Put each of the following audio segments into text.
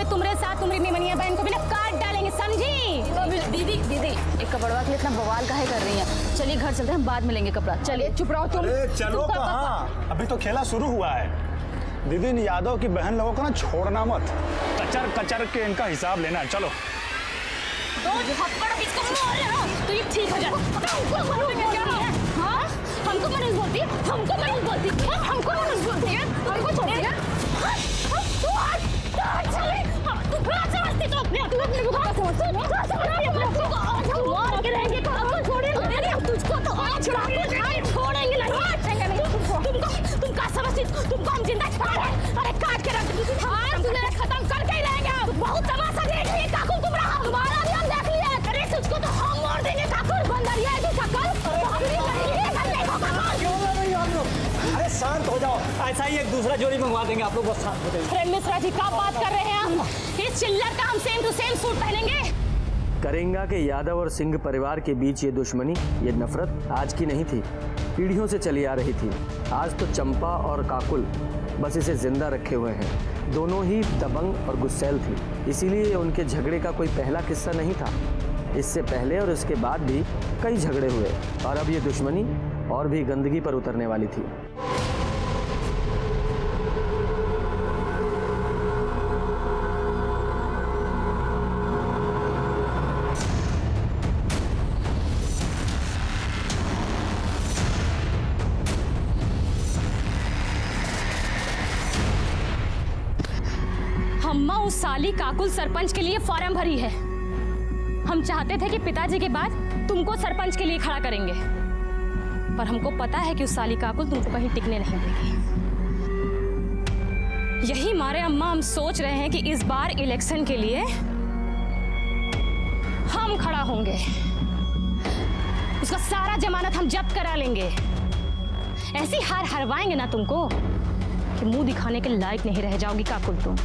अबे तुम्हारे साथ तुम्हारी निमनिया बहन को भी ना काट डालेंगे, समझी? तो दीदी एक कपड़वा के लिए इतना बवाल काहे कर रही हैं? चलिए घर चलते हैं, हम बाद में लेंगे कपड़ा। चलिए चुप रहो तुम। अरे चलो कहाँ, अभी तो खेला शुरू हुआ है। दीदी इन यादव की बहन लोगों को ना छोड़ना मत, कचर कचर के इनका हिसाब लेना है। चलो दो थप्पड़ इसको मारे ना तो ये ठीक हो जाए। हाँ हमको मनुष्य बोलती है, हमको मनुष्य बोलती है, हमको मनुष्य बोलती है, हमको छोड़ती है। तू अपने को कहाँ समझती है? मार के रहेंगे, तुझको तो आज छोड़ेंगे नहीं। तुम कहाँ समझती? तुमको हम जिंदा छोड़ रहे हैं। अरे काट के रख दीजिए। हाँ तुझे खत्म करके ही रहेंगे। बहुत तमाशा देख रही है काकू, तुम्हारा हमारा भी हम देख लिया। अरे तुझको तो हम मार देंगे काकू। बंदरिया है कि शकल अरे शांत हो जाओ, ऐसा ही एक दूसरा जोड़ी मंगवा देंगे आप लोग, बस शांत हो जाइए। अरे मिश्रा जी क्या बात कर रहे हैं हम? इस चिल्लर का हम सेम टू सेम सूट पहनेंगे। करेंगा कि यादव और सिंह परिवार के बीच ये दुश्मनी, ये नफरत आज की नहीं थी, पीढ़ियों से चली आ रही थी। आज तो चंपा और काकुल बस इसे जिंदा रखे हुए हैं। दोनों ही दबंग और गुस्सैल थी, इसीलिए उनके झगड़े का कोई पहला किस्सा नहीं था। इससे पहले और इसके बाद भी कई झगड़े हुए और अब ये दुश्मनी और भी गंदगी पर उतरने वाली थी। अम्मा उस साली काकुल सरपंच के लिए फॉर्म भरी है। हम चाहते थे कि पिताजी के बाद तुमको सरपंच के लिए खड़ा करेंगे, पर हमको पता है कि उस साली काकुल तुमको कहीं टिकने नहीं देगी। यही मारे अम्मा हम सोच रहे हैं कि इस बार इलेक्शन के लिए हम खड़ा होंगे। उसका सारा जमानत हम जब्त करा लेंगे। ऐसी हार हरवाएंगे ना तुमको कि मुंह दिखाने के लायक नहीं रह जाओगी काकुल तुम।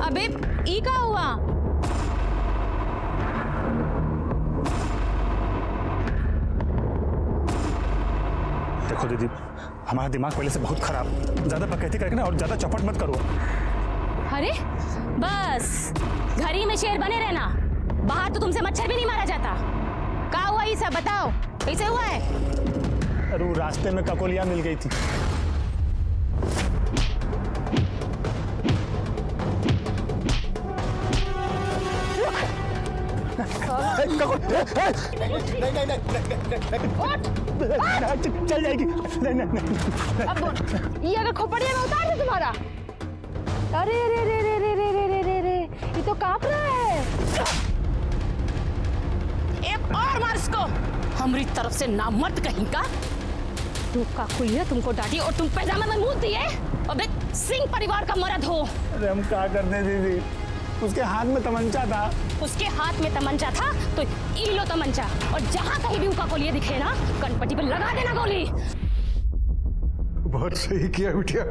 अबे ई का हुआ? देखो दीदी, हमारा दिमाग पहले से बहुत खराब, ज्यादा बकैती करके ना और ज्यादा चौपट मत करो। अरे बस घर ही में शेर बने रहना, बाहर तो तुमसे मच्छर भी नहीं मारा जाता। क्या हुआ ये सब बताओ, कैसे हुआ है? अरे वो रास्ते में ककोलिया मिल गई थी। चल जाएगी। अब ये अगर खोपड़िया में उतार दे तुम्हारा। अरे रे रे रे रे रे रे रे रे, ये तो कांप रहा है। एक और मार इसको, हमारी तरफ से नामर्द कहीं का। तू काकुलिया तुमको डांटी और तुम पैजामे में मुंह दिए। अबे सिंह परिवार का मर्द हो। अरे हम क्या करते दीदी, उसके हाथ में तमंचा था। उसके हाथ में तमंचा था तो ई लो तमंचा, और जहां कहीं भी उनका कोलिया दिखे ना कनपट्टी पे लगा देना गोली। बहुत सही किया बिटिया,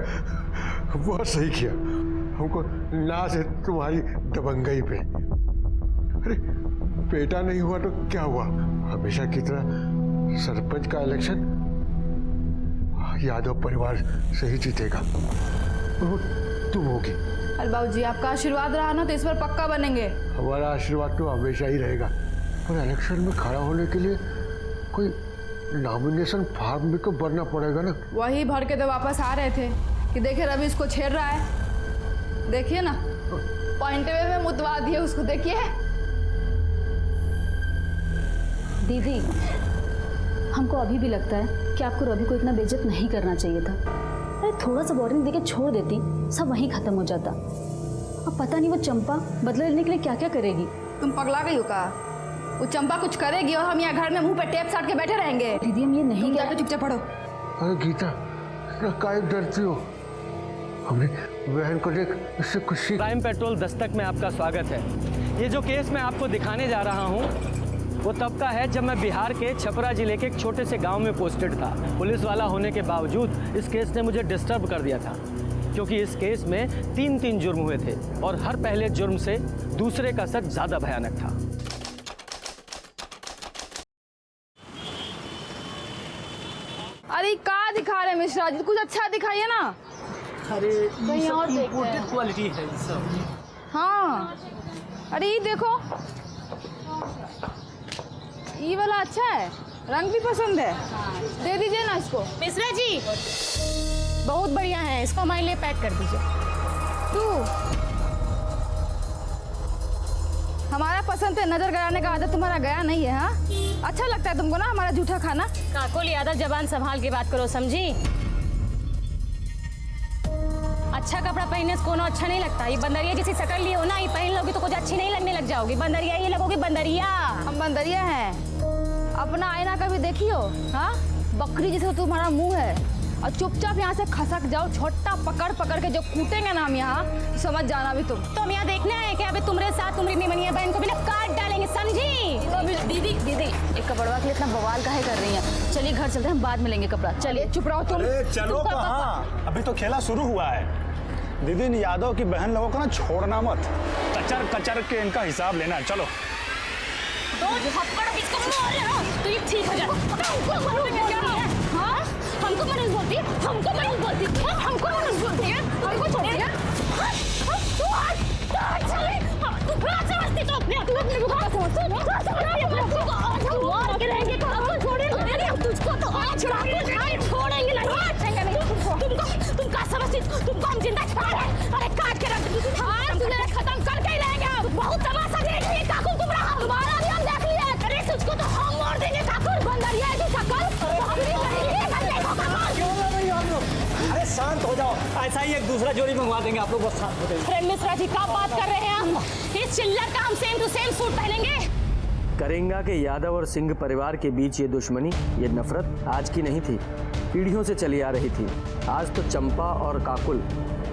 बहुत सही किया। हमको नाज है तुम्हारी दबंगई पे। अरे बेटा नहीं हुआ तो क्या हुआ, हमेशा की तरह सरपंच का इलेक्शन यादव परिवार से ही जीतेगा। तुम होगी। अरे बाबूजी आपका आशीर्वाद रहा ना तो इस बार पक्का बनेंगे। हमारा आशीर्वाद तो हमेशा ही रहेगा, पर इलेक्शन में खड़ा होने के लिए कोई नॉमिनेशन फॉर्म भी तो भरना पड़ेगा ना। वही भर के तो वापस आ रहे थे कि देखे रवि इसको छेड़ रहा है। देखिए ना, पॉइंट वे में मुतवा दिए उसको, देखिए। दीदी हमको अभी भी लगता है कि आपको रवि को इतना बेइज्जत नहीं करना चाहिए था। अरे थोड़ा सा वार्निंग देके छोड़ देती, सब वहीं खत्म हो जाता। अब पता नहीं वो चंपा बदला लेने के लिए क्या क्या करेगी। तुम पगला गई हो का? वो चंपा कुछ करेगी और हम यहाँ घर में मुंह पे टेप साट के बैठे रहेंगे। दीदी हम ये नहीं जाके चुपचाप पढ़ो। अरे गीता, इतना काहे डरती हो? हमने बहन को देख इससे खुशी। क्राइम पेट्रोल दस्तक में आपका स्वागत है। ये जो केस मैं आपको दिखाने जा रहा हूँ वो तब का है जब मैं बिहार के छपरा जिले के एक छोटे से गांव में पोस्टेड था। पुलिस वाला होने के बावजूद इस केस ने मुझे डिस्टर्ब कर दिया था, क्योंकि इस केस में 3 जुर्म हुए थे और हर पहले जुर्म से दूसरे का सच ज़्यादा भयानक था। अरे कहाँ दिखा रहे हैं मिश्रा जी, कुछ अच्छा दिखाइए ना। अरे कहीं और देखते हैं। इम्पोर्टेड क्वालिटी है ये सब। हाँ, अरे ये देखो, ये वाला अच्छा है, रंग भी पसंद है, दे दीजिए ना इसको। मिश्रा जी बहुत बढ़िया है, इसको हमारे लिए पैक कर दीजिए। तू हमारा पसंद है, नजर गड़ाने का आदत तुम्हारा गया नहीं है। हाँ, अच्छा लगता है तुमको ना हमारा जूठा खाना। काकुल यादव जबान संभाल के बात करो, समझी? अच्छा कपड़ा पहनने से कोनो अच्छा नहीं लगता। ये बंदरिया जैसी शकल लिए हो ना, ये पहन लोगी तो कुछ अच्छी नहीं लगने लग जाओगी। बंदरिया ये लगोगी बंदरिया। हम बंदरिया हैं, अपना आईना कभी देखियो। हाँ, बकरी जैसे तुम्हारा मुंह है, और चुपचाप यहाँ से खसक जाओ। छोटा पकड़ पकड़ के जो कूटेंगे ना हम यहाँ, समझ जाना भी तुम। तो हम यहाँ देखने आए कि अभी तुम्हारे साथ तुम्हारी निमनिया बहन को भी ना काट डालेंगे, समझी? तो अभी दीदी एक कपड़वा के लिए इतना बवाल काहे कर रही हैं? चलिए घर चलते हैं, हम बाद में लेंगे कपड़ा। चलिए चुप रहो तुम। अरे चलो कहाँ, अभी तो खेला शुरू हुआ है। दीदी इन यादव की बहन लोगों को ना छोड़ना मत, कचर कचर के इनका हिसाब लेना। चलो दो थप्पड़ इसको मारे ना तो ये ठीक हो जाए। हमको मनुष्य क्या है? हाँ, हमको मनुष्य बोलती है, हमको मनुष्य बोलती है, हमको मनुष्य बोलती है, हमको छोड़ती है। तू आज तू फिर समझती तो अपने को समझती मार के रहेंगे, हमको छोड़ेंगे नहीं, तुझको तो आज छोड़ेंगे नहीं। तुम क्या समझती, तुमको हम जिंदा छोड़ रहे हैं? अरे काट के रख, हाँ तुझे खत्म करके ही रहेंगे। बहुत तमाशा देख लिए काकुल, तुम्हारा हमारा भी हम देख लिया। अरे तुझको तो हम मार देंगे काकुल, बंदरिया की शकल हम भी करेंगे। अरे शांत हो जाओ, ऐसा ही एक दूसरा जोड़ी मंगवा देंगे आप लोग, बस शांत हो जाइए। अरे मिश्रा जी क्या बात कर रहे हैं हम? इस चिल्लर का हम सेम टू सेम सूट पहनेंगे। करेंगा के यादव और सिंह परिवार के बीच ये दुश्मनी, ये नफरत आज की नहीं थी, पीढ़ियों से चली आ रही थी। आज तो चंपा और काकुल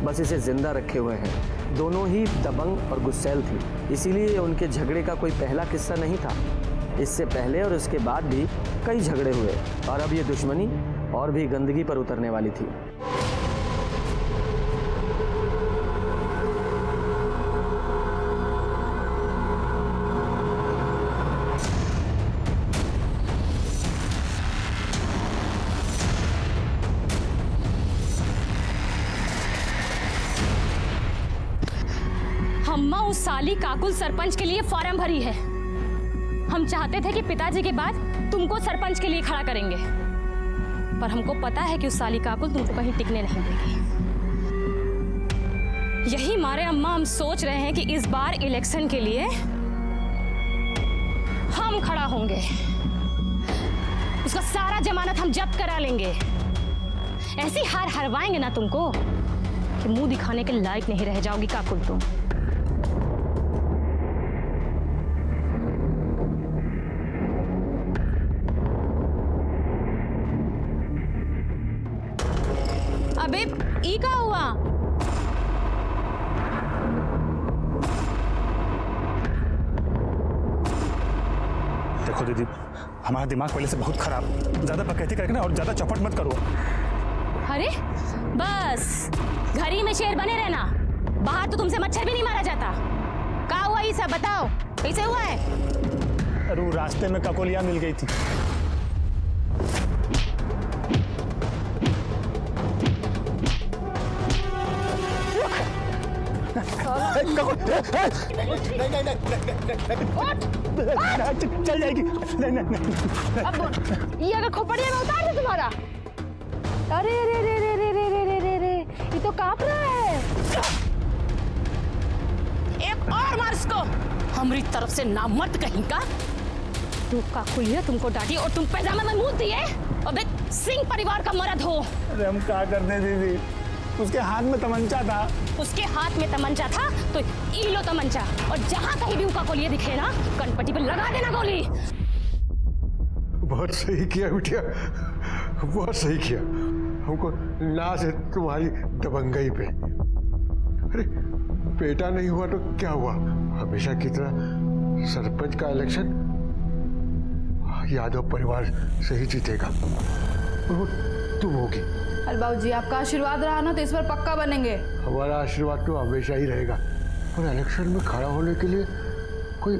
बस इसे जिंदा रखे हुए हैं। दोनों ही दबंग और गुस्सैल थी, इसीलिए उनके झगड़े का कोई पहला किस्सा नहीं था। इससे पहले और इसके बाद भी कई झगड़े हुए, और अब ये दुश्मनी और भी गंदगी पर उतरने वाली थी। अम्मा उस साली काकुल सरपंच के लिए फॉर्म भरी है। हम चाहते थे कि पिताजी के बाद तुमको सरपंच के लिए खड़ा करेंगे, पर हमको पता है कि उस साली काकुल तुमको कहीं टिकने नहीं देगी। यही मारे अम्मा हम सोच रहे हैं कि इस बार इलेक्शन के लिए हम खड़ा होंगे, उसका सारा जमानत हम जब्त करा लेंगे। ऐसी हार हरवाएंगे ना तुमको कि मुंह दिखाने के लायक नहीं रह जाओगी काकुल तुम। अबे ई का हुआ? देखो दीदी, हमारा दिमाग पहले से बहुत खराब, ज्यादा पकैती करके ना और ज्यादा चौपट मत करो। अरे बस घर ही में शेर बने रहना, बाहर तो तुमसे मच्छर भी नहीं मारा जाता। क्या हुआ ये सब बताओ, कैसे हुआ है? अरे वो रास्ते में ककोलिया मिल गई थी। चल जाएगी। अब ये अगर खोपड़िया में उतार दे तुम्हारा। अरे रे रे रे रे रे रे रे रे रे, ये तो कांप रहा है। एक और मार इसको, हमारी तरफ से नामर्द कहीं का। तू काकुलिया तुमको डांटी और तुम पैजामा में मुंह दिए। अबे सिंह परिवार का मर्द हो। अरे हम क्या करते दीदी, उसके हाथ में तमंचा था। उसके हाथ में तमंचा था तो ई लो तमंचा, और जहां कहीं भी काकुलिया दिखे ना, कनपट्टी पे लगा देना गोली। बहुत सही किया बिटिया, बहुत सही किया। हमको नाज है तुम्हारी दबंगई पे। अरे बेटा नहीं हुआ तो क्या हुआ, हमेशा की तरह सरपंच का इलेक्शन यादव परिवार से ही जीतेगा, और वो तुम होगी। अरे बाबूजी, आपका आशीर्वाद रहा ना तो इस बार पक्का बनेंगे। हमारा आशीर्वाद तो हमेशा ही रहेगा, पर इलेक्शन में खड़ा होने के लिए कोई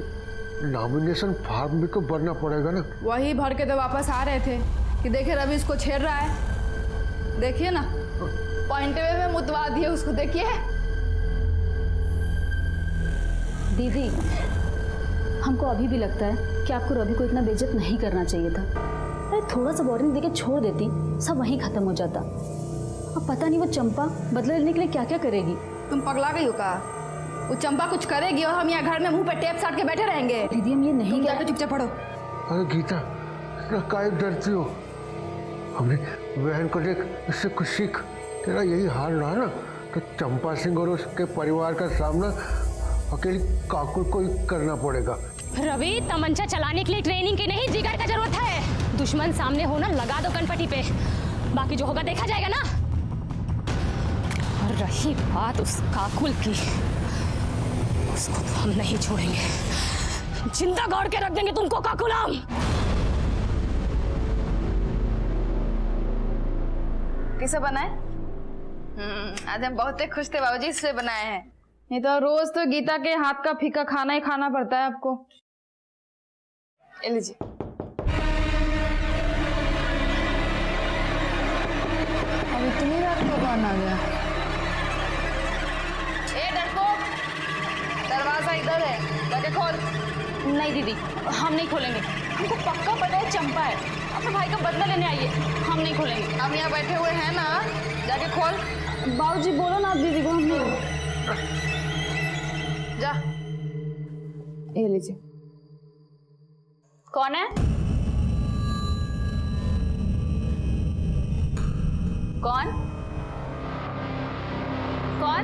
नॉमिनेशन फॉर्म भी तो भरना पड़ेगा ना। वही भर के तो वापस आ रहे थे कि देखिए रवि इसको छेड़ रहा है, देखिए ना पॉइंट वे में मुतवा दिए उसको, देखिए। दीदी, हमको अभी भी लगता है कि आपको रवि को इतना बेइज्जत नहीं करना चाहिए था। अरे थोड़ा सा वार्निंग देके छोड़ देती, सब वहीं खत्म हो जाता। अब पता नहीं वो चंपा बदला लेने के लिए क्या क्या करेगी। तुम पगला गई हो का? वो चंपा कुछ करेगी और हम यहाँ घर में मुंह पे टेप साट के बैठे रहेंगे। दीदी हम ये नहीं तुम कह जाके चुपचाप पढ़ो। अरे गीता, इतना काहे डरती हो? अपनी बहन को देख, इससे कुछ सीख। तेरा यही हाल रहा ना तो चंपा सिंह और उसके परिवार का सामना अकेली काकुल को ही करना पड़ेगा। रवि, तमंचा चलाने के लिए ट्रेनिंग की नहीं, जिगर का जरूरत है। दुश्मन सामने हो ना, लगा दो कनपटी पे, बाकी जो होगा देखा जाएगा ना। और रही बात उस काकुल की, उसको तो हम नहीं छोड़ेंगे, जिंदा गाड़ के रख देंगे तुमको काकुल हम। किसे बनाए? आज हम बहुत ही खुश थे बाबूजी, इसलिए बनाए हैं। नहीं तो रोज तो गीता के हाथ का फीका खाना ही खाना पड़ता है आपको। ये लीजिए। अब इतनी रात को कौन आ गया? ए डरपोक, दरवाजा इधर है, जाके खोल। नहीं दीदी, हम नहीं खोलेंगे, हमको पक्का पता है चंपा है, अपने भाई का बदला लेने आई है, हम नहीं खोलेंगे। हम यहाँ बैठे हुए हैं ना, जाके खोल। बाबूजी बोलो ना आप दीदी को, हम नहीं। जा, ये लीजिए। कौन है? कौन? कौन?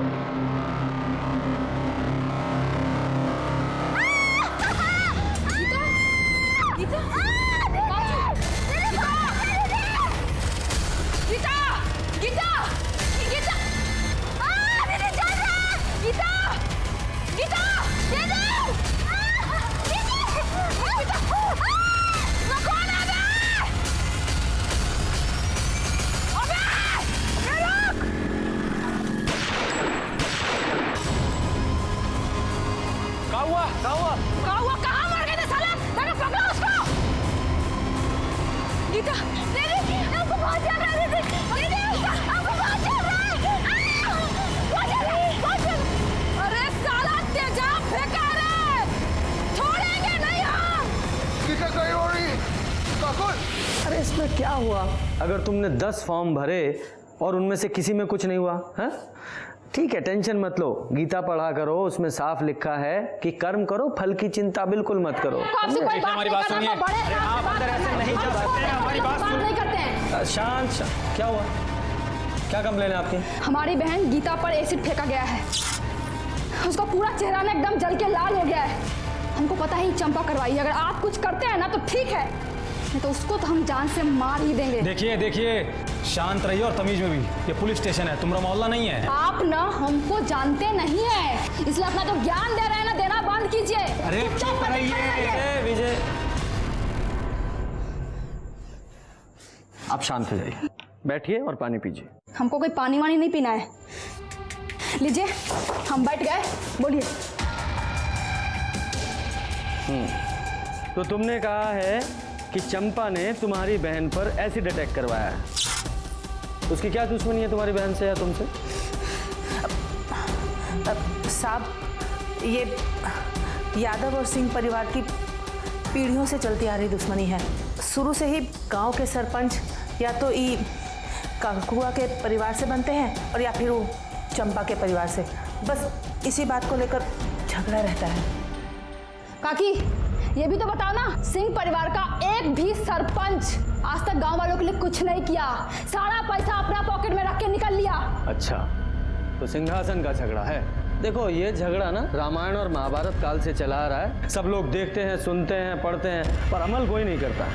गीता, गीता, गीता, गीता, गीता! गीता! दीदी! गीता! वो कौन है बे? अबे! ये लोग! क्या हुआ? कहाँ मर गए थे साले? देखो पकड़ो उसको! गीता! दीदी! हमको बहुत चल रहा है दीदी! दीदी! हमको बहुत चल रहा है! बहुत चल रहा है! बहुत चल रहा है! अरे साला तेजाब फेंका रे! छोड़ेंगे नहीं हम! गीता कहीं हो रही? काकुल! अरे इसमें क्या हुआ? अगर तुमने 10 फॉर्म भरे और उनमें से किसी में कुछ नहीं हुआ है, ठीक है, टेंशन मत लो। गीता पढ़ा करो, उसमें साफ लिखा है कि कर्म करो, फल की चिंता बिल्कुल मत करो। आपसे कोई बात हमारी नहीं बात करना, सुनिए। तो बड़े अरे साहब आप से अंदर बात ऐसे करना। नहीं जा हम सकते, हमारी बात बात सुनिए। नहीं करते हैं। शांत, क्या हुआ? क्या कंप्लेन है आपकी? हमारी बहन गीता पर एसिड फेंका गया है, उसका पूरा चेहरा ना एकदम जल के लाल हो गया है। हमको पता ही चंपा करवाई है, अगर आप कुछ करते हैं ना तो ठीक है, नहीं तो उसको तो हम जान से मार ही देंगे। देखिए, शांत रहिए और तमीज में भी। ये पुलिस स्टेशन है, तुम्हारा मोहल्ला नहीं है। आप ना हमको जानते नहीं है, इसलिए अपना जो ज्ञान दे रहे हैं ना, देना बंद कीजिए। अरे चुप रहिए। विजय, आप शांत हो जाइए, बैठिए और पानी पीजिए। हमको कोई पानी वानी नहीं पीना है। लीजिए, हम बैठ गए, बोलिए। तो तुमने कहा है कि चंपा ने तुम्हारी बहन पर एसिड अटैक करवाया है, उसकी क्या दुश्मनी है तुम्हारी बहन से या तुमसे? साहब, ये यादव और सिंह परिवार की पीढ़ियों से चलती आ रही दुश्मनी है। शुरू से ही गांव के सरपंच या तो ई काकुआ के परिवार से बनते हैं और या फिर वो चंपा के परिवार से। बस इसी बात को लेकर झगड़ा रहता है। काकी, ये भी तो बताओ ना, सिंह परिवार का एक भी सरपंच आज तक गांव वालों के लिए कुछ नहीं किया, सारा पैसा अपना पॉकेट में रख के निकल लिया। अच्छा, तो सिंहासन का झगड़ा है। देखो, ये झगड़ा ना रामायण और महाभारत काल से चला आ रहा है, सब लोग देखते हैं, सुनते हैं, पढ़ते हैं, पर अमल कोई नहीं करता।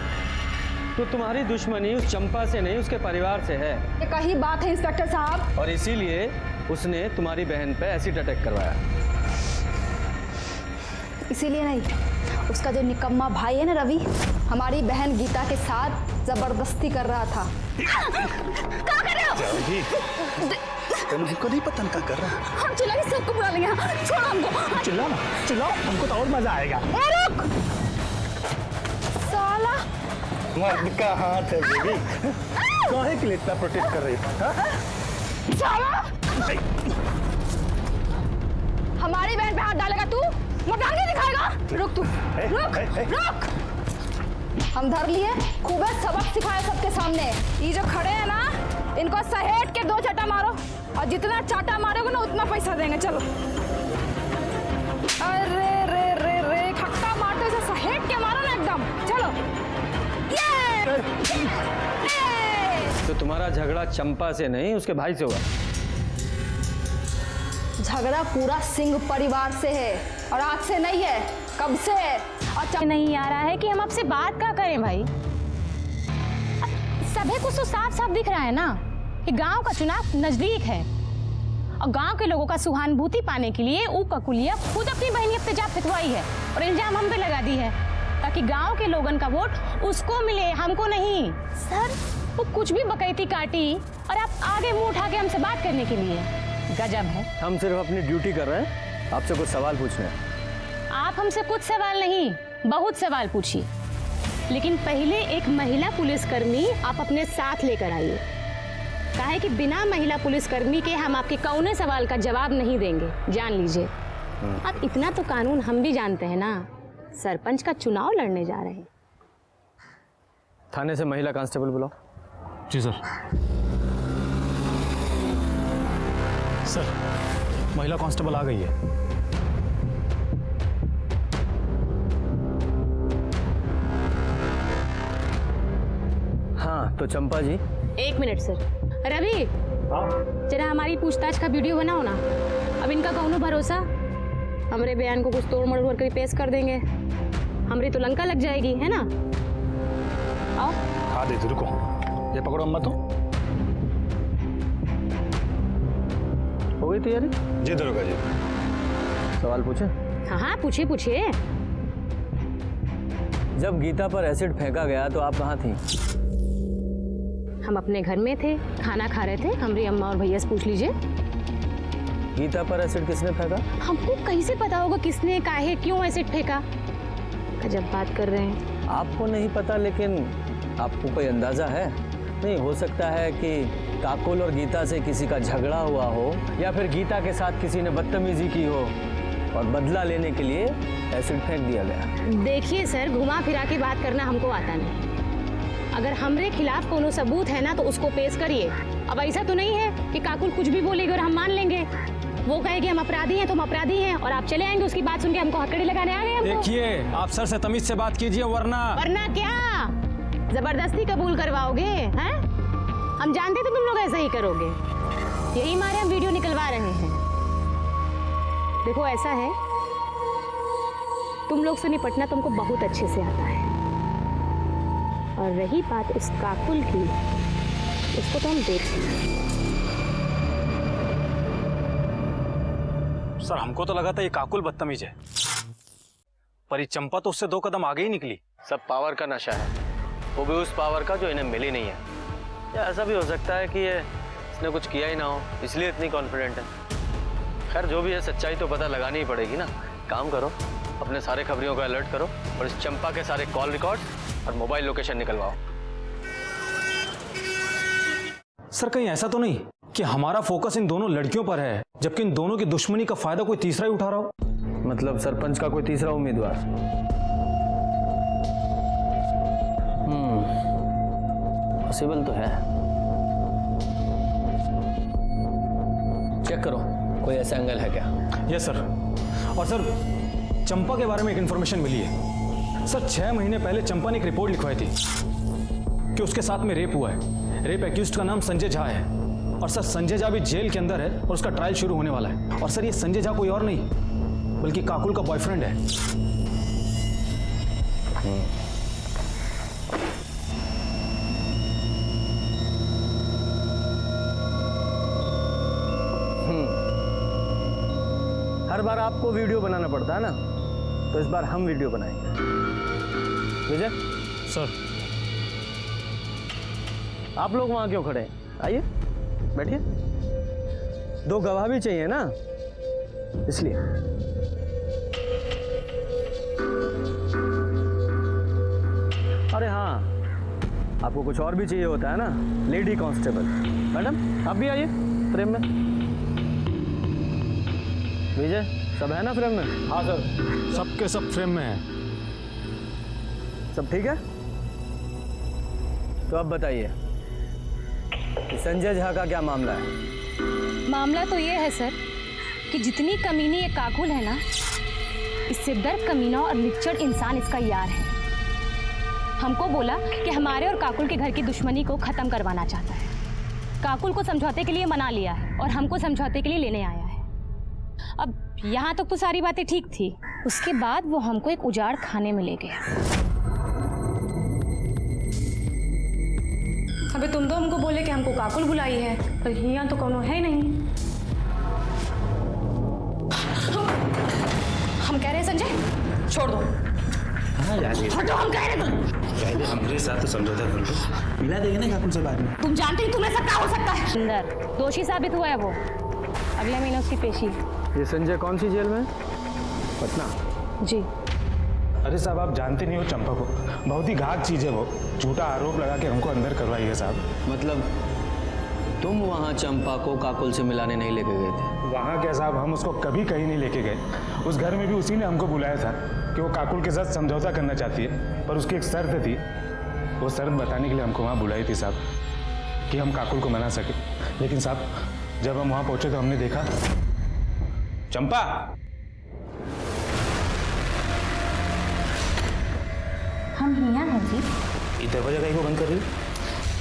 तो तुम्हारी दुश्मनी उस चंपा से नहीं, उसके परिवार से है। ये कही बात है इंस्पेक्टर साहब, और इसीलिए उसने तुम्हारी बहन पे एसिड अटैक करवाया। इसीलिए नहीं, उसका जो निकम्मा भाई है ना रवि, हमारी बहन गीता के साथ जबरदस्ती कर रहा था। क्या कर रहे हो? तुमको नहीं पता क्या कर रहा है? हम चिल्लाएंगे, सबको बुला लेंगे। छोड़ो हमको। चिल्लाओ, हमको तो और मजा आएगा। ए रुक! साला मर्द का हाथ है बेबी। काहे के लिए इतना प्रोटेक्ट कर रही है? हमारी बहन पे हाथ डालेगा तू? मर्दानगी दिखाएगा? रुक तू, रुक, रुक। हम धर लिए, खूब सबक सिखाए सबके सामने। ये जो खड़े हैं ना, इनको सहेट के 2 चाटा मारो, और जितना चाटा मारोगे ना उतना पैसा देंगे। चलो। अरे रे रे रे, खक्का मारते इसे सहेट के मारो ना एकदम। चलो। ये! तो तुम्हारा झगड़ा चंपा से नहीं उसके भाई से हुआ? झगड़ा पूरा सिंह परिवार से है, और आज से नहीं है, कब से है। और नहीं आ रहा है कि हम आपसे बात क्या करें भाई। सभी कुछ तो साफ साफ दिख रहा है ना कि गांव का चुनाव नजदीक है, और गांव के लोगों का सहानुभूति पाने के लिए वो ककुलिया खुद अपनी बहनी पे जा पिटवाई है और इल्जाम हम पे लगा दी है, ताकि गांव के लोगों का वोट उसको मिले, हमको नहीं। सर, वो कुछ भी बकैती काटी और आप आगे मुंह उठा के हमसे बात करने के लिए, गजब है। हम सिर्फ अपनी ड्यूटी कर रहे हैं, आपसे कुछ सवाल पूछने हैं। आप हमसे कुछ सवाल नहीं, बहुत सवाल पूछिए, लेकिन पहले एक महिला पुलिसकर्मी आप अपने साथ लेकर आइए। काहे कि बिना महिला पुलिसकर्मी के हम आपके कौने सवाल का जवाब नहीं देंगे, जान लीजिए। अब इतना तो कानून हम भी जानते हैं ना, सरपंच का चुनाव लड़ने जा रहे हैं। थाने से महिला कांस्टेबल बुलाओ। जी सर। सर, महिला कांस्टेबल आ गई है। हाँ, तो चंपा जी। 1 मिनट सर। रवि, जरा हमारी पूछताछ का वीडियो बनाओ ना। अब इनका कौनो भरोसा, हमारे बयान को कुछ तोड़ मरोड़ करके पेश कर देंगे, हमारी तो लंका लग जाएगी, है ना। आओ। हाँ दीदी, रुको, ये पकड़ो अम्मा। तो हो गई तैयारी? जी दरोगा जी। सवाल पूछे? हाँ हाँ, पूछिए पूछिए। जब गीता पर एसिड फेंका गया तो आप कहाँ थी? हम अपने घर में थे, खाना खा रहे थे। हमारी अम्मा और भैया से पूछ लीजिए। गीता पर एसिड किसने फेंका? हमको कैसे पता होगा किसने, काहे, क्यों एसिड फेंका। गजब बात कर रहे हैं। आपको नहीं पता, लेकिन आपको कोई अंदाजा है? नहीं हो सकता है कि काकुल और गीता से किसी का झगड़ा हुआ हो, या फिर गीता के साथ किसी ने बदतमीजी की हो और बदला लेने के लिए एसिड फेंक दिया गया। देखिए सर, घुमा फिरा के बात करना हमको आता नहीं। अगर हमरे खिलाफ कोनो सबूत है ना तो उसको पेश करिए। अब ऐसा तो नहीं है कि काकुल कुछ भी बोलेगी और हम मान लेंगे। वो कहेगी हम अपराधी हैं तो हम अपराधी हैं, और आप चले आएंगे उसकी बात सुन के हमको हथकड़ी लगाने आ गए हमको। देखिए, आप सर से तमीज से बात कीजिए, वरना क्या जबरदस्ती कबूल करवाओगे? हैं? हम जानते थे तुम लोग ऐसा ही करोगे, यही मारे हम वीडियो निकलवा रहे हैं। देखो ऐसा है, तुम लोग से निपटना तुमको बहुत अच्छे से आता है, और रही बात उस काकुल की, उसको तो हम देख लेंगे। सर, हमको तो लगा था ये काकुल बदतमीज है, पर ये चंपा तो उससे 2 कदम आगे ही निकली। सब पावर का नशा है, वो भी उस पावर का जो इन्हें मिली नहीं है। या ऐसा भी हो सकता है कि ये इसने कुछ किया ही ना हो, इसलिए इतनी कॉन्फिडेंट है। खैर जो भी है, सच्चाई तो पता लगानी ही पड़ेगी ना। काम करो, अपने सारे खबरियों को अलर्ट करो और इस चंपा के सारे कॉल रिकॉर्ड्स और मोबाइल लोकेशन निकलवाओ। सर कहीं ऐसा तो नहीं कि हमारा फोकस इन दोनों लड़कियों पर है, जबकि इन दोनों की दुश्मनी का फायदा कोई तीसरा ही उठा रहा हो? मतलब सरपंच का कोई तीसरा उम्मीदवार? पॉसिबल तो है। चेक करो, कोई ऐसा एंगल है क्या? Yes sir. और सर, चंपा के बारे में एक इन्फॉर्मेशन मिली है। सर 6 महीने पहले चंपा ने एक रिपोर्ट लिखवाई थी कि उसके साथ में रेप हुआ है। रेप एक्यूज्ड का नाम संजय झा है, और सर संजय झा भी जेल के अंदर है और उसका ट्रायल शुरू होने वाला है। और सर ये संजय झा कोई और नहीं बल्कि काकुल का बॉयफ्रेंड है। हर बार आपको वीडियो बनाना पड़ता है ना, तो इस बार हम वीडियो बनाएंगे। विजय सर, आप लोग वहां क्यों खड़े हैं? आइए बैठिए। 2 गवाह भी चाहिए ना, इसलिए। अरे हाँ, आपको कुछ और भी चाहिए होता है ना, लेडी कांस्टेबल। मैडम आप भी आइए फ्रेम में। विजय सब है ना फ्रेम में? हाँ सर, सबके सब फ्रेम में है। सब ठीक है? तो अब बताइए कि संजय झा का क्या मामला है? मामला तो ये है सर कि जितनी कमीनी ये काकुल है ना, इससे दर कमीना और लिच्चड़ इंसान इसका यार है। हमको बोला कि हमारे और काकुल के घर की दुश्मनी को खत्म करवाना चाहता है। काकुल को समझौते के लिए मना लिया है और हमको समझौते के लिए लेने आया है। अब यहाँ तक तो सारी बातें ठीक थी, उसके बाद वो हमको एक उजाड़ खाने में ले गया। अबे तुम तो हमको बोले कि हमको काकुल बुलाई है, पर यहाँ तो कोनो है नहीं। हम कह रहे हैं संजय छोड़ दो। हाँ जाइए, हटो, हम कह रहे जाइए, हमारे साथ तो समझौता कर लो, मिला देंगे ना काकुल से बाद में। तुम जानते ही तुम्हें सब क्या हो सकता है। अंदर दोषी साबित हुआ है वो, अगले महीने उसकी पेशी। ये संजय कौन सी जेल में? पटना। जी। अरे साहब आप जानते नहीं हो चंपा को, बहुत ही घात चीज है वो। झूठा आरोप लगा के हमको अंदर करवाई है साहब। मतलब तुम वहाँ चंपा को काकुल से मिलाने नहीं लेके गए थे? वहाँ क्या साहब, हम उसको कभी कहीं नहीं लेके गए। उस घर में भी उसी ने हमको बुलाया था कि वो काकुल के साथ समझौता करना चाहती है, पर उसकी एक शर्त थी। वो शर्त बताने के लिए हमको वहाँ बुलाई थी साहब, कि हम काकुल को मना सके। लेकिन साहब जब हम वहाँ पहुँचे तो हमने देखा चंपा। हम यहाँ हैं जी। ये दरवाजा कहीं को बंद कर रही हो?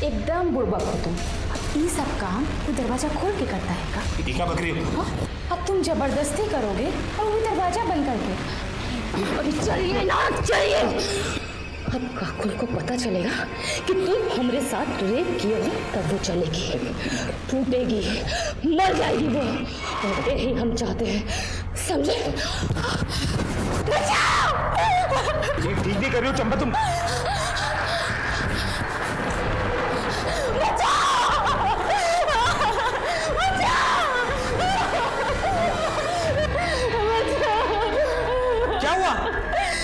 एकदम बुड़बक हो तुम। अब ये सब काम तो दरवाजा खोल के करता है का? ये क्या बक रही हो? अब तुम जबरदस्ती करोगे और वो दरवाजा बंद करके। अरे चलिए ना, चलिए। अब काकुल को पता चलेगा कि तुम हमारे साथ रेप किए हो, तब वो चलेगी, टूटेगी, मर जाएगी वो। और यही हम चाहते हैं, समझे? ठीक नहीं कर रही हो चंपा तुम। क्या हुआ?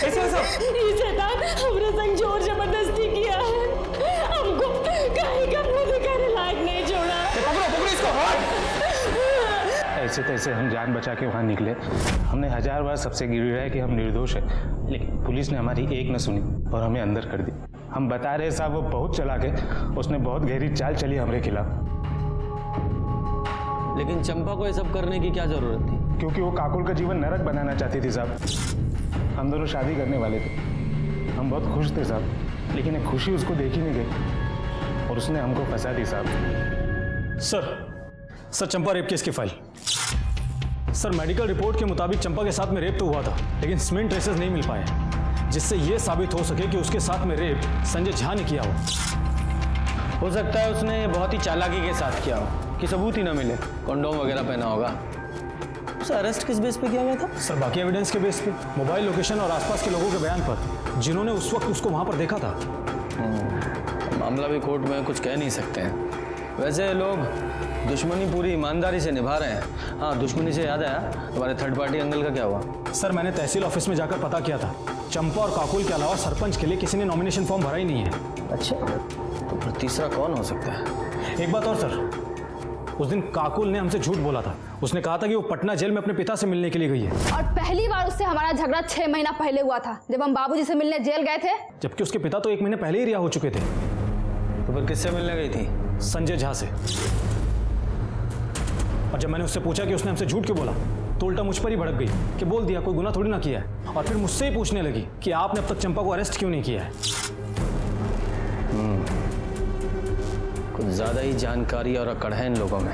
ऐसे ये शैतान हमरे संग जोर जबरदस्ती किया है, हमको कहीं का मुंह दिखाने लायक नहीं छोड़ा। पकड़ो इसको। ऐसे तैसे हम जान बचा के वहाँ निकले। हमने 1000 बार सबसे गिरवाया कि हम निर्दोष है, लेकिन पुलिस ने हमारी एक न सुनी और हमें अंदर कर दी। हम बता रहे साहब वो बहुत चालाक है, उसने बहुत गहरी चाल चली हमारे खिलाफ। लेकिन चंपा को ये सब करने की क्या जरूरत थी? क्योंकि वो काकुल का जीवन नरक बनाना चाहती थी साहब। हम दोनों शादी करने वाले थे, हम बहुत खुश थे साहब, लेकिन एक खुशी उसको देखी नहीं गई और उसने हमको फंसा दी साहब। सर चंपा रेप केस की फाइल। सर मेडिकल रिपोर्ट के मुताबिक चंपा के साथ में रेप तो हुआ था, लेकिन स्मेन ट्रेसेस नहीं मिल पाए, जिससे यह साबित हो सके कि उसके साथ में रेप संजय झा ने किया हो सकता है उसने बहुत ही चालाकी के साथ किया हो कि सबूत ही ना मिले। कंडोम वगैरह पहना होगा। उसे अरेस्ट किस बेस पे किया गया था? सर बाकी एविडेंस के बेस पे, मोबाइल लोकेशन और आसपास के लोगों के बयान पर, जिन्होंने उस वक्त उसको वहां पर देखा था। मामला भी कोर्ट में कुछ कह नहीं सकते हैं। वैसे लोग दुश्मनी पूरी ईमानदारी से निभा रहे हैं। हाँ, दुश्मनी से याद आया, तुम्हारे थर्ड पार्टी एंगल का क्या हुआ? सर मैंने तहसील ऑफिस में जाकर पता किया था, चंपा और काकुल के अलावा सरपंच के लिए किसी ने नॉमिनेशन फॉर्म भरा ही नहीं है। अच्छा, तो फिर तीसरा कौन हो सकता है? एक बात और सर, उस दिन काकुल ने हमसे झूठ बोला था। उसने कहा था कि वो पटना जेल में अपने पिता से मिलने के लिए गई है। और पहली बार उससे हमारा झगड़ा 6 महीना पहले हुआ था, जब हम बाबूजी से मिलने जेल गए थे। जबकि उसके पिता तो 1 महीने पहले ही रिहा हो चुके थे। तो फिर किससे मिलने गई थी? संजय झा से। और जब मैंने उससे पूछा कि उसने हमसे झूठ क्यों बोला, तो उल्टा मुझ पर ही भड़क गई कि बोल दिया कोई गुनाह थोड़ी ना किया है। और फिर मुझसे ही पूछने लगी कि आपने अब तक चंपा को अरेस्ट क्यों नहीं किया है। कुछ ज्यादा ही जानकारी और अकड़ है इन लोगों में।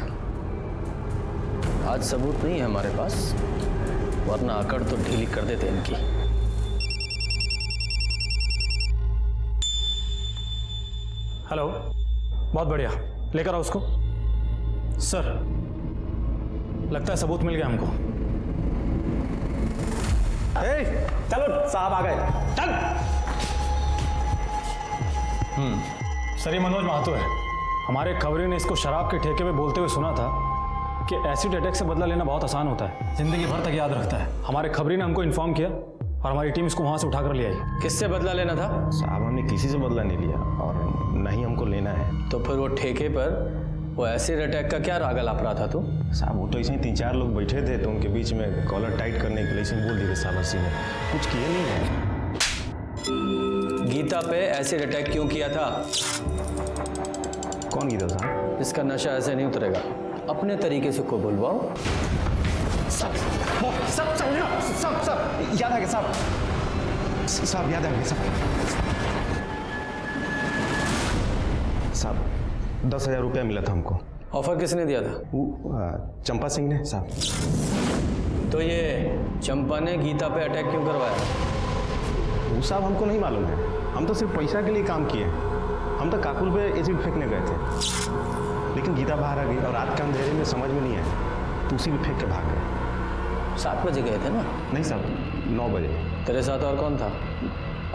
आज सबूत नहीं है हमारे पास, वरना अकड़ तो ढीली कर देते इनकी। हेलो, बहुत बढ़िया, लेकर आओ उसको। सर लगता है सबूत मिल गया हमको। चलो साहब आ गए, चल। सर ये मनोज महतो है। हमारे खबरी ने इसको शराब के ठेके पे बोलते हुए सुना था कि एसिड अटैक से बदला लेना बहुत आसान होता है, जिंदगी भर तक याद रखता है। हमारे खबरी ने हमको इन्फॉर्म किया और हमारी टीम इसको वहां से उठाकर ले आई। किससे बदला लेना था? साहब हमने किसी से बदला नहीं लिया और न ही हमको लेना है। तो फिर वो ठेके पर वो एसिड अटैक का क्या राग अलाप रहा था तू? साहब वो तो ऐसे ही 3-4 लोग बैठे थे तो उनके बीच में कॉलर टाइट करने के लिए ऐसे बोल दिए साहब अस्सी ने, कुछ किए नहीं है। गीता पे एसिड अटैक क्यों किया था? कौन गीता साहब? इसका नशा ऐसे नहीं उतरेगा, अपने तरीके से को बुलवाओ। सब याद आ गया साहब याद आ गया साहब 10,000 रुपया मिला था हमको। ऑफर किसने दिया था? चंपा सिंह ने साहब। तो ये चंपा ने गीता पे अटैक क्यों करवाया? वो साहब हमको नहीं मालूम है, हम तो सिर्फ पैसा के लिए काम किए। हम तो काकुल पे एसिड फेंकने गए थे, लेकिन गीता बाहर आ गई और रात के अंधेरे में समझ में नहीं आया तो उसी में फेंक के भाग गए। 7 बजे गए थे ना? नहीं साहब 9 बजे। तेरे साथ और कौन था?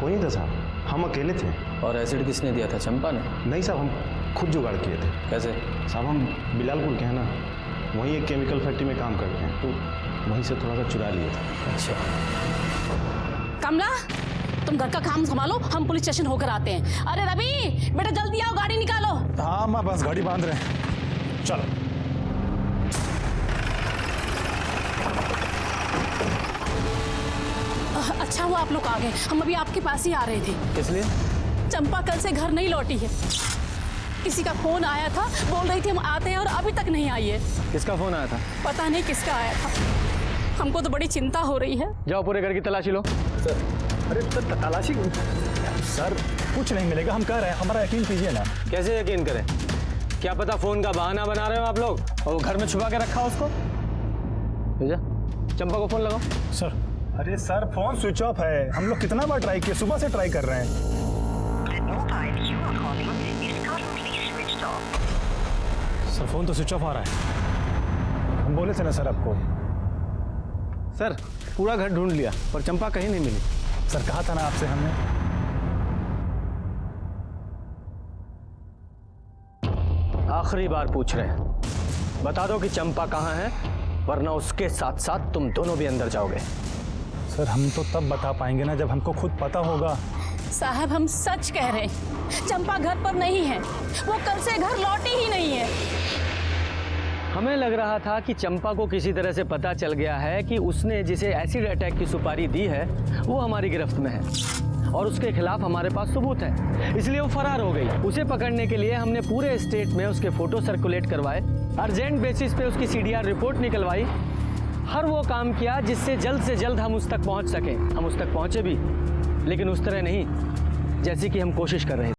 कोई नहीं था साहब, हम अकेले थे। और एसिड किसने दिया था, चंपा ने? नहीं साहब हम खुद जुगाड़ किए थे। कैसे? साहब हम बिलालपुर के हैं ना, वहीं एक केमिकल फैक्ट्री में काम करते हैं तो वहीं से थोड़ा सा चुरा लिए थे। अच्छा। कमला तुम घर का काम संभालो, हम पुलिस स्टेशन होकर आते हैं। अरे रवि बेटा जल्दी आओ, गाड़ी निकालो। हाँ माँ बस गाड़ी बांध रहे हैं, चलो। अच्छा हुआ आप लोग आ गए, हम अभी आपके पास ही आ रहे थे। इसलिए? चंपा कल से घर नहीं लौटी है, किसी का फोन आया था, बोल रही थी हम आते हैं और अभी तक नहीं आई है। किसका फोन आया था? पता नहीं किसका आया था, हमको तो बड़ी चिंता हो रही है। जाओ पूरे घर की तलाशी लो। अरे तलाशी सर कुछ नहीं मिलेगा, हम कह रहे हैं, हमारा यकीन कीजिए ना। कैसे यकीन करें? क्या पता फोन का बहाना बना रहे हो आप लोग और वो घर में छुपा के रखा उसको। भेजा चंपा को फोन लगाओ। सर अरे सर फोन स्विच ऑफ है, हम लोग कितना बार ट्राई किए, सुबह से ट्राई कर रहे हैं। सर फोन तो स्विच ऑफ आ रहा है, हम बोले थे ना सर आपको। सर पूरा घर ढूंढ लिया पर चंपा कहीं नहीं मिली। सर कहा था ना आपसे हमने। आखिरी बार पूछ रहे हैं, बता दो कि चंपा कहाँ है, वरना उसके साथ साथ तुम दोनों भी अंदर जाओगे। सर हम तो तब बता पाएंगे ना जब हमको खुद पता होगा। साहब हम सच कह रहे हैं, चंपा घर पर नहीं है, वो कल से घर लौटी ही नहीं है। हमें लग रहा था कि चंपा को किसी तरह से पता चल गया है कि उसने जिसे एसिड अटैक की सुपारी दी है वो हमारी गिरफ्त में है और उसके खिलाफ हमारे पास सबूत है, इसलिए वो फरार हो गई। उसे पकड़ने के लिए हमने पूरे स्टेट में उसके फोटो सर्कुलेट करवाए, अर्जेंट बेसिस पे उसकी CDR रिपोर्ट निकलवाई, हर वो काम किया जिससे जल्द से जल्द हम उस तक पहुंच सकें। हम उस तक पहुंचे भी, लेकिन उस तरह नहीं जैसी कि हम कोशिश कर रहे थे।